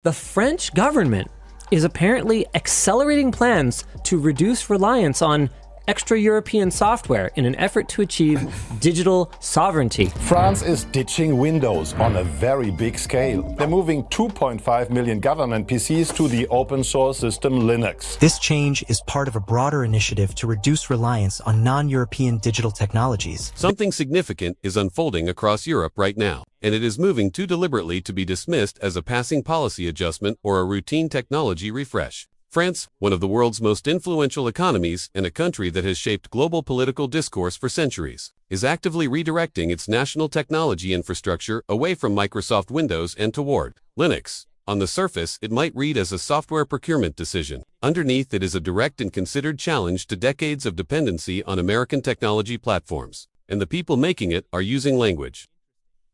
The French government is apparently accelerating plans to reduce reliance on extra-European software in an effort to achieve digital sovereignty. France is ditching Windows on a very big scale. They're moving 2.5 million government PCs to the open source system Linux. This change is part of a broader initiative to reduce reliance on non-European digital technologies. Something significant is unfolding across Europe right now, and it is moving too deliberately to be dismissed as a passing policy adjustment or a routine technology refresh. France, one of the world's most influential economies and a country that has shaped global political discourse for centuries, is actively redirecting its national technology infrastructure away from Microsoft Windows and toward Linux. On the surface, it might read as a software procurement decision. Underneath, it is a direct and considered challenge to decades of dependency on American technology platforms, and the people making it are using language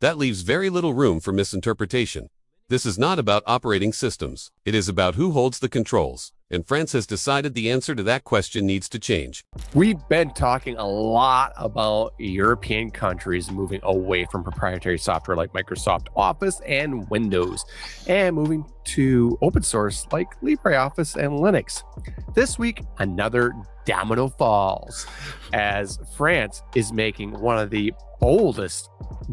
that leaves very little room for misinterpretation. This is not about operating systems. It is about who holds the controls. And France has decided the answer to that question needs to change. We've been talking a lot about European countries moving away from proprietary software like Microsoft Office and Windows and moving to open source like LibreOffice and Linux. This week, another domino falls as France is making one of the boldest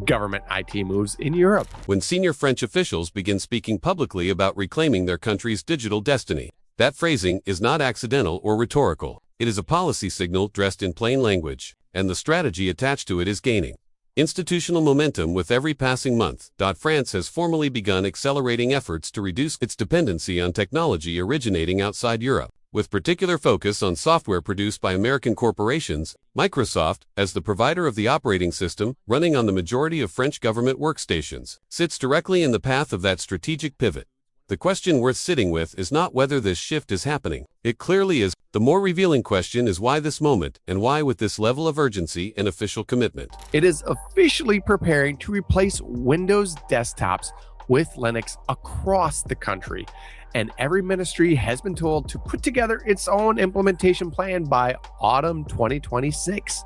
government IT moves in Europe. When senior French officials begin speaking publicly about reclaiming their country's digital destiny, that phrasing is not accidental or rhetorical. It is a policy signal dressed in plain language, and the strategy attached to it is gaining institutional momentum with every passing month. France has formally begun accelerating efforts to reduce its dependency on technology originating outside Europe, with particular focus on software produced by American corporations. Microsoft, as the provider of the operating system running on the majority of French government workstations, sits directly in the path of that strategic pivot. The question worth sitting with is not whether this shift is happening. It clearly is. The more revealing question is why this moment, and why with this level of urgency and official commitment. It is officially preparing to replace Windows desktops with Linux across the country, and every ministry has been told to put together its own implementation plan by autumn 2026.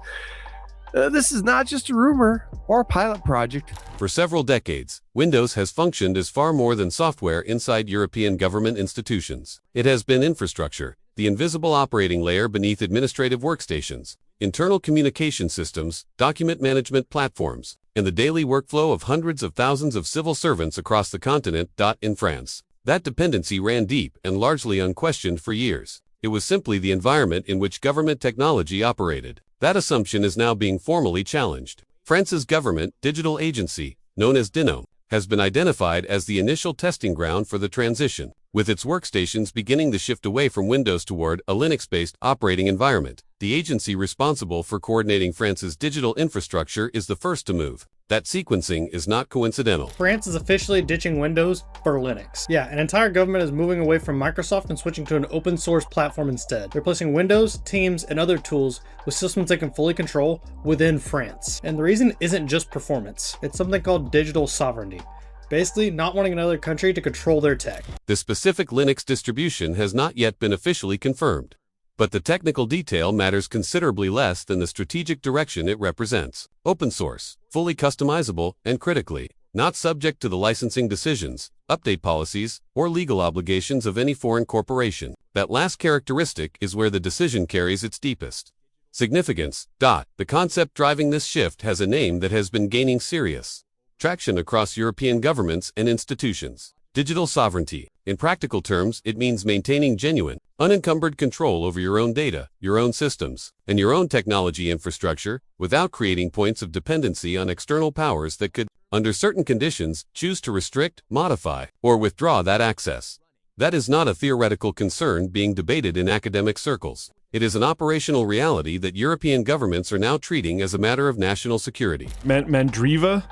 This is not just a rumor or a pilot project. For several decades, Windows has functioned as far more than software inside European government institutions. It has been infrastructure, the invisible operating layer beneath administrative workstations, internal communication systems, document management platforms, and the daily workflow of hundreds of thousands of civil servants across the continent. In France, that dependency ran deep and largely unquestioned for years. It was simply the environment in which government technology operated. That assumption is now being formally challenged. France's government digital agency, known as DINOM, has been identified as the initial testing ground for the transition, with its workstations beginning to shift away from Windows toward a Linux-based operating environment. The agency responsible for coordinating France's digital infrastructure is the first to move. That sequencing is not coincidental. France is officially ditching Windows for Linux. Yeah, an entire government is moving away from Microsoft and switching to an open source platform instead, replacing Windows, Teams, and other tools with systems they can fully control within France. And the reason isn't just performance. It's something called digital sovereignty. Basically, not wanting another country to control their tech. The specific Linux distribution has not yet been officially confirmed, but the technical detail matters considerably less than the strategic direction it represents. Open source, fully customizable, and critically, not subject to the licensing decisions, update policies, or legal obligations of any foreign corporation. That last characteristic is where the decision carries its deepest significance. The concept driving this shift has a name that has been gaining serious traction across European governments and institutions. Digital sovereignty. In practical terms, it means maintaining genuine, unencumbered control over your own data, your own systems, and your own technology infrastructure, without creating points of dependency on external powers that could, under certain conditions, choose to restrict, modify, or withdraw that access. That is not a theoretical concern being debated in academic circles. It is an operational reality that European governments are now treating as a matter of national security. Mandriva?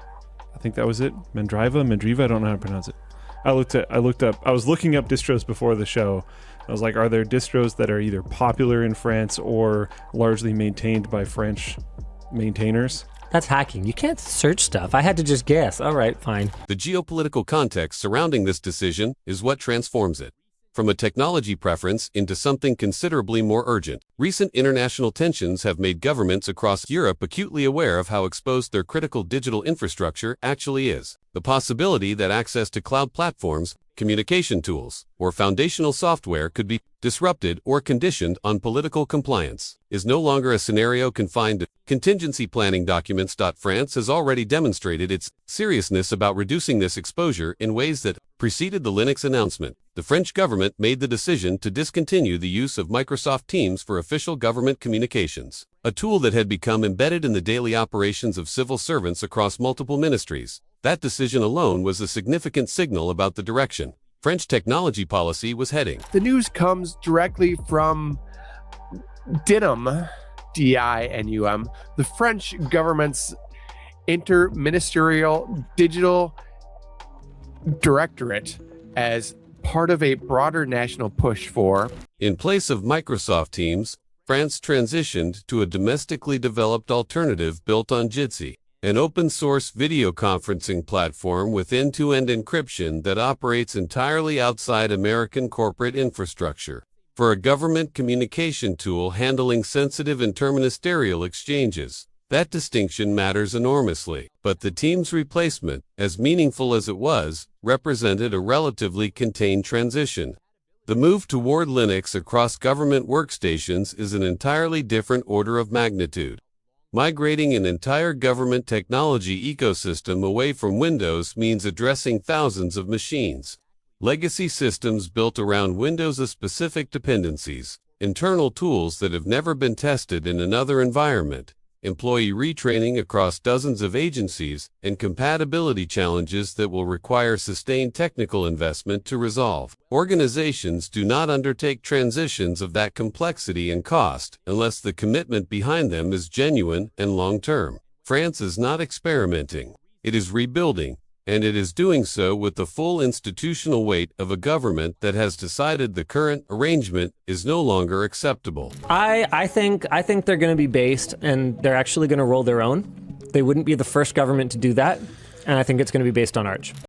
I think that was it. Mandriva, I don't know how to pronounce it. I was looking up distros before the show. I was like, are there distros that are either popular in France or largely maintained by French maintainers? That's hacking. You can't search stuff. I had to just guess. All right, fine. The geopolitical context surrounding this decision is what transforms it from a technology preference into something considerably more urgent. Recent international tensions have made governments across Europe acutely aware of how exposed their critical digital infrastructure actually is. The possibility that access to cloud platforms, communication tools, or foundational software could be disrupted or conditioned on political compliance, is no longer a scenario confined to contingency planning documents. France has already demonstrated its seriousness about reducing this exposure in ways that preceded the Linux announcement. The French government made the decision to discontinue the use of Microsoft Teams for official government communications, a tool that had become embedded in the daily operations of civil servants across multiple ministries. That decision alone was a significant signal about the direction French technology policy was heading. The news comes directly from DINUM, D-I-N-U-M, the French government's interministerial digital directorate, as part of a broader national push for, in place of Microsoft Teams, France transitioned to a domestically developed alternative built on Jitsi, an open-source video conferencing platform with end-to-end encryption that operates entirely outside American corporate infrastructure. For a government communication tool handling sensitive interministerial exchanges, that distinction matters enormously. But the Teams replacement, as meaningful as it was, represented a relatively contained transition. The move toward Linux across government workstations is an entirely different order of magnitude. Migrating an entire government technology ecosystem away from Windows means addressing thousands of machines, legacy systems built around Windows-specific dependencies, internal tools that have never been tested in another environment, employee retraining across dozens of agencies, and compatibility challenges that will require sustained technical investment to resolve. Organizations do not undertake transitions of that complexity and cost unless the commitment behind them is genuine and long-term. France is not experimenting. It is rebuilding, and it is doing so with the full institutional weight of a government that has decided the current arrangement is no longer acceptable. I think they're going to be based, and they're actually going to roll their own. They wouldn't be the first government to do that, and I think it's going to be based on Arch.